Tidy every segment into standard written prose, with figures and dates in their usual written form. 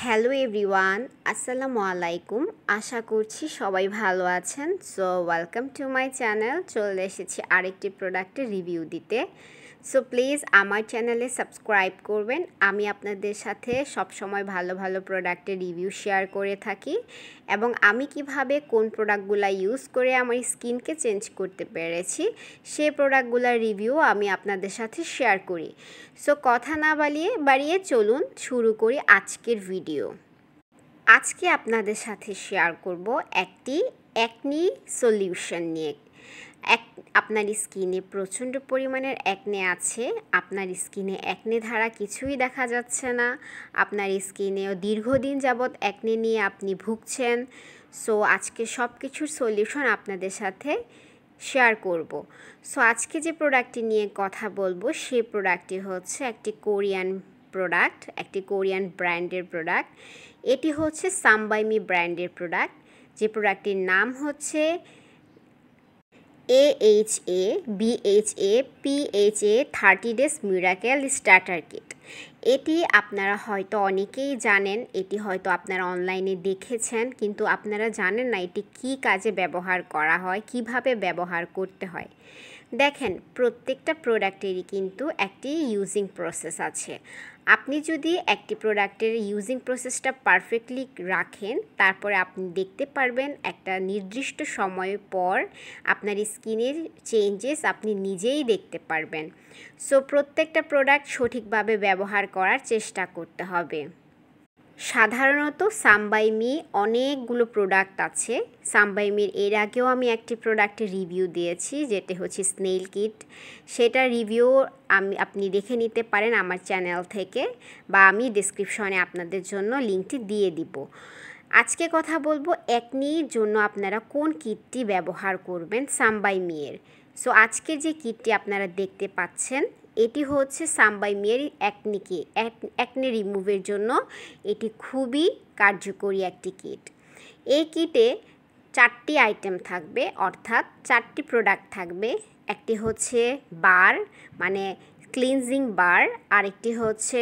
Hello everyone, আসসালামু আলাইকুম। আশা করছি সবাই ভালো আছেন। So welcome to my channel. চলে এসেছি আরেকটি প্রোডাক্টের রিভিউ দিতে। সো প্লিজ আমার চ্যানেলে সাবস্ক্রাইব করবেন। আমি আপনাদের সাথে সবসময় ভালো ভালো প্রোডাক্টের রিভিউ শেয়ার করে থাকি এবং আমি কিভাবে কোন প্রোডাক্টগুলো ইউজ করে আমার স্কিনকে চেঞ্জ করতে পেরেছি সেই প্রোডাক্টগুলোর রিভিউ আমি আপনাদের সাথে শেয়ার করি। সো কথা না বাড়িয়ে চলুন শুরু করি আজকের ভিডিও। আজকে আপনাদের সাথে শেয়ার করব একটি অ্যাকনি সলিউশন নিয়ে। আপনার স্কিনে প্রচণ্ড পরিমাণের অ্যাকনে আছে, আপনার স্কিনে অ্যাকনে ধারা কিছুই দেখা যাচ্ছে না, আপনার স্কিনেও দীর্ঘদিন যাবৎ অ্যাকনে নিয়ে আপনি ভুগছেন। সো আজকে সব কিছুর সলিউশন আপনাদের সাথে শেয়ার করব। সো আজকে যে প্রোডাক্টটি নিয়ে কথা বলবো সেই প্রোডাক্টটি হচ্ছে একটি কোরিয়ান ব্র্যান্ডের প্রোডাক্ট। এটি হচ্ছে সামবাইমি ব্র্যান্ডের প্রোডাক্ট, যে প্রোডাক্টটির নাম হচ্ছে AHA BHA PHA 30 Days Miracle Starter Kit। এটি আপনারা হয়তো অনেকেই জানেন, এটি হয়তো আপনারা অনলাইনে দেখেছেন, কিন্তু আপনারা জানেন না এটি কী কাজে ব্যবহার করা হয়, কিভাবে ব্যবহার করতে হয়। দেখেন, প্রত্যেকটা প্রোডাক্টেরই কিন্তু একটি ইউজিং প্রসেস আছে। আপনি যদি একটি প্রোডাক্টের ইউজিং প্রসেসটা পারফেক্টলি রাখেন, তারপরে আপনি দেখতে পারবেন একটা নির্দিষ্ট সময় পর আপনার স্কিনের চেঞ্জেস আপনি নিজেই দেখতে পারবেন। সো প্রত্যেকটা প্রোডাক্ট সঠিকভাবে ব্যবহার করার চেষ্টা করতে হবে। সাধারণত সামবাইমি অনেকগুলো প্রোডাক্ট আছে। সামবাইমির এর আগেও আমি একটি প্রোডাক্টের রিভিউ দিয়েছি, যেটা হচ্ছে স্নেইল কিট। সেটা রিভিউ আপনি দেখে নিতে পারেন আমার চ্যানেল থেকে, বা আমি ডেসক্রিপশনে আপনাদের জন্য লিঙ্কটি দিয়ে দিব। আজকে কথা বলবো অ্যাকনির জন্য আপনারা কোন কিটটি ব্যবহার করবেন সামবাইমির। সো আজকের যে কিটটি আপনারা দেখতে পাচ্ছেন, এটি হচ্ছে সামবাইমির অ্যাকনে রিমুভের জন্য এটি খুবই কার্যকরী একটি কিট। এই কিটে 4টি আইটেম থাকবে, অর্থাৎ 4টি প্রোডাক্ট থাকবে। একটি হচ্ছে বার, মানে ক্লিনজিং বার, আরেকটি হচ্ছে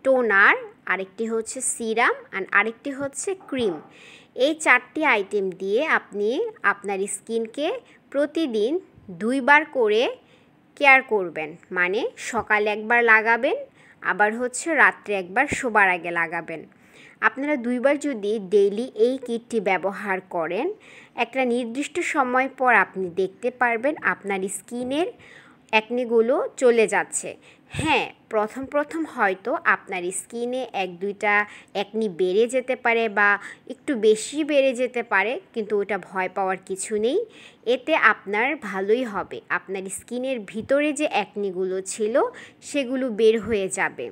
টোনার, আরেকটি হচ্ছে সিরাম, আর আরেকটি হচ্ছে ক্রিম। এই 4টি আইটেম দিয়ে আপনি আপনার স্কিনকে প্রতিদিন 2 বার করে কেয়ার করবেন, মানে সকালে একবার লাগাবেন, আবার হচ্ছে রাত্রে একবার শোবার আগে লাগাবেন। আপনারা 2 বার যদি ডেইলি এই কিটটি ব্যবহার করেন, একটা নির্দিষ্ট সময় পর আপনি দেখতে পারবেন আপনার স্কিনের অ্যাকনিগুলো চলে যাচ্ছে। হ্যাঁ, প্রথম হয়তো আপনার স্কিনে 1-2টা অ্যাকনি বেড়ে যেতে পারে বা একটু বেশি বেড়ে যেতে পারে, কিন্তু ওটা ভয় পাওয়ার কিছু নেই। এতে আপনার ভালোই হবে, আপনার স্কিনের ভিতরে যে অ্যাকনিগুলো ছিল সেগুলো বের হয়ে যাবে।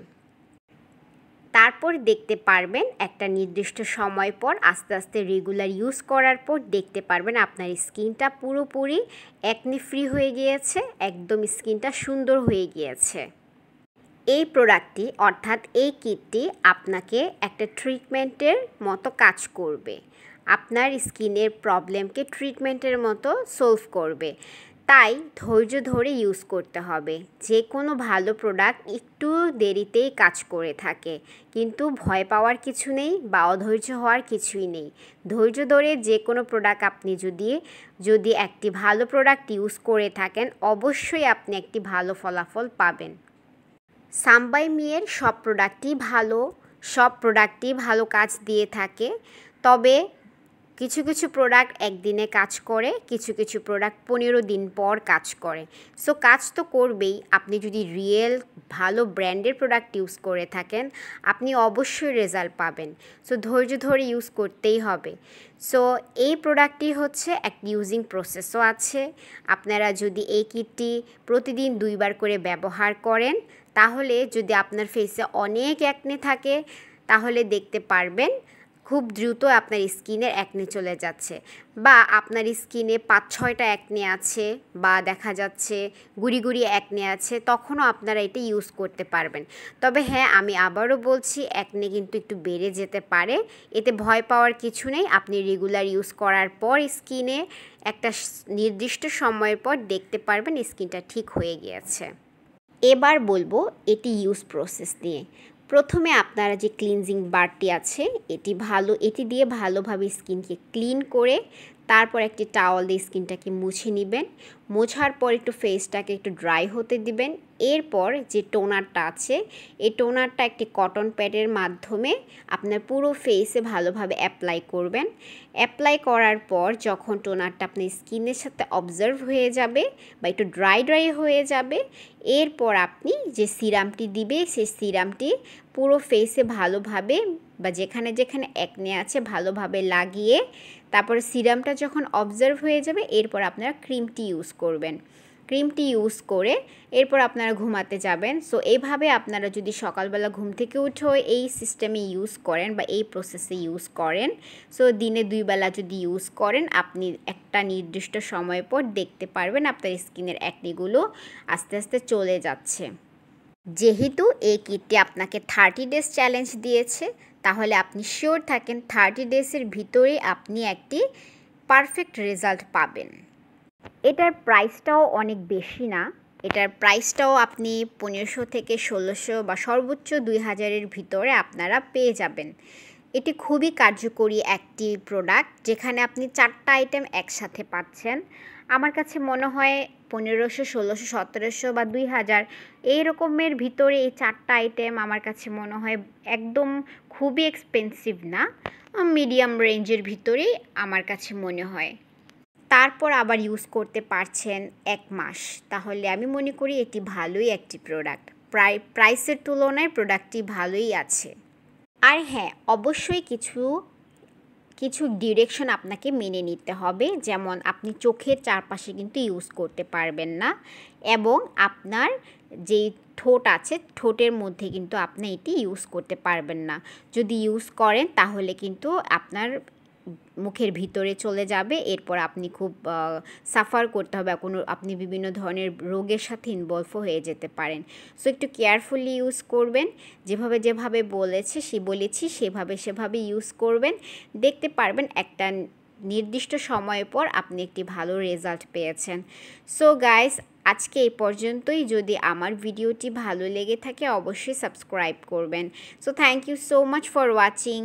তারপর দেখতে পারবেন একটা নির্দিষ্ট সময় পর আস্তে আস্তে রেগুলার ইউজ করার পর দেখতে পারবেন আপনার স্কিনটা পুরোপুরি অ্যাকনি ফ্রি হয়ে গিয়েছে, একদম স্কিনটা সুন্দর হয়ে গিয়েছে। এই প্রোডাক্টটি অর্থাৎ এই কিটটি আপনাকে একটা ট্রিটমেন্টের মতো কাজ করবে, আপনার স্কিনের প্রবলেমকে ট্রিটমেন্টের মতো সলভ করবে। তাই ধৈর্য ধরে ইউজ করতে হবে। যে কোনো ভালো প্রোডাক্ট একটু দেরিতেই কাজ করে থাকে, কিন্তু ভয় পাওয়ার কিছু নেই বা অধৈর্য হওয়ার কিছুই নেই। ধৈর্য ধরে যে কোনো প্রোডাক্ট আপনি যদি একটি ভালো প্রোডাক্ট ইউজ করে থাকেন, অবশ্যই আপনি একটি ভালো ফলাফল পাবেন। সামবাইমির সব প্রোডাক্টই ভালো কাজ দিয়ে থাকে, তবে কিছু কিছু প্রোডাক্ট একদিনে কাজ করে, কিছু কিছু প্রোডাক্ট 15 দিন পর কাজ করে। সো কাজ তো করবেই। আপনি যদি রিয়েল ভালো ব্র্যান্ডের প্রোডাক্ট ইউজ করে থাকেন, আপনি অবশ্যই রেজাল্ট পাবেন। সো ধৈর্য ধরে ইউজ করতেই হবে। সো এই প্রোডাক্টটি হচ্ছে এক ইউজিং প্রসেসও আছে। আপনারা যদি এই কিটটি প্রতিদিন 2 বার করে ব্যবহার করেন, তাহলে যদি আপনার ফেসে অনেক অ্যাকনে থাকে, তাহলে দেখতে পারবেন খুব দ্রুত আপনার স্কিনের অ্যাকনে চলে যাচ্ছে, বা আপনার স্কিনে 5-6টা অ্যাকনে আছে, বা দেখা যাচ্ছে গুড়ি গুড়ি অ্যাকনে আছে, তখনও আপনারা এটা ইউজ করতে পারবেন। তবে হ্যাঁ, আমি আবারও বলছি, অ্যাকনে কিন্তু একটু বেড়ে যেতে পারে, এতে ভয় পাওয়ার কিছু নেই। আপনি রেগুলার ইউজ করার পর স্কিনে একটা নির্দিষ্ট সময়ের পর দেখতে পারবেন স্কিনটা ঠিক হয়ে গিয়েছে। এবার বলবো এটি ইউজ প্রসেস নিয়ে। প্রথমে আপনারা যে ক্লিনজিং বারটি আছে এটি দিয়ে ভালোভাবে স্কিনকে ক্লিন করে তারপর একটি টাওয়াল দিয়ে স্কিনটাকে মুছে নেবেন। মোছার পর একটু ফেসটাকে একটু ড্রাই হতে দিবেন। এরপর যে টোনারটা আছে এই টোনারটা একটি কটন প্যাডের মাধ্যমে আপনার পুরো ফেসে ভালোভাবে অ্যাপ্লাই করবেন। অ্যাপ্লাই করার পর যখন টোনারটা আপনার স্কিনের সাথে অবজার্ভ হয়ে যাবে বা একটু ড্রাই হয়ে যাবে, এরপর আপনি যে সিরামটি দিবে সেই সিরামটি পুরো ফেসে ভালোভাবে বা যেখানে যেখানে একনে আছে ভালোভাবে লাগিয়ে তারপরে সিরামটা যখন অবজার্ভ হয়ে যাবে এরপর আপনারা ক্রিমটি ইউজ করবেন। ক্রিমটি ইউজ করে এরপর আপনারা ঘুমাতে যাবেন। সো এইভাবে আপনারা যদি সকালবেলা ঘুম থেকে উঠেও এই সিস্টেমে ইউজ করেন বা এই প্রসেসে ইউজ করেন, সো দিনে 2 বেলা যদি ইউজ করেন আপনি একটা নির্দিষ্ট সময় পর দেখতে পারবেন আপনার স্কিনের অ্যাকনিগুলো আস্তে আস্তে চলে যাচ্ছে। যেহেতু এই কিটটি আপনাকে 30 ডেজ চ্যালেঞ্জ দিয়েছে, তাহলে আপনি শিওর থাকেন 30 ডেজের ভিতরেই আপনি একটি পারফেক্ট রেজাল্ট পাবেন। এটার প্রাইসটাও অনেক বেশি না, এটার প্রাইসটাও আপনি 1500 থেকে 1600 বা সর্বোচ্চ 2000-এর ভিতরে আপনারা পেয়ে যাবেন। এটি খুবই কার্যকরী একটি প্রোডাক্ট যেখানে আপনি 4টা আইটেম একসাথে পাচ্ছেন। আমার কাছে মনে হয় 1500, 1600, 1700 বা 2000 এই রকমের ভিতরে এই 4টা আইটেম আমার কাছে মনে হয় একদম খুবই এক্সপেন্সিভ না, মিডিয়াম রেঞ্জের ভিতরেই আমার কাছে মনে হয়। তারপর আবার ইউজ করতে পারছেন 1 মাস, তাহলে আমি মনে করি এটি ভালোই একটি প্রোডাক্ট। প্রাইসের তুলনায় প্রোডাক্টটি ভালোই আছে। আর হ্যাঁ, অবশ্যই কিছু ডিরেকশন আপনাকে মেনে নিতে হবে, যেমন আপনি চোখের চারপাশে কিন্তু ইউজ করতে পারবেন না এবং আপনার যেই ঠোঁট আছে ঠোঁটের মধ্যে কিন্তু আপনি এটি ইউজ করতে পারবেন না। যদি ইউজ করেন তাহলে কিন্তু আপনার মুখের ভিতরে চলে যাবে, এরপর আপনি খুব সাফার করতে হবে, আপনি বিভিন্ন ধরনের রোগের সাথে ইনভলভও হয়ে যেতে পারেন। সো একটু কেয়ারফুলি ইউজ করবেন, যেভাবে বলেছি সেভাবে ইউজ করবেন। দেখতে পারবেন একটা নির্দিষ্ট সময় পর আপনি একটি ভালো রেজাল্ট পেয়েছেন। সো গাইস, আজকে এই পর্যন্তই। যদি আমার ভিডিওটি ভালো লেগে থাকে অবশ্যই সাবস্ক্রাইব করবেন। So thank you so much for watching.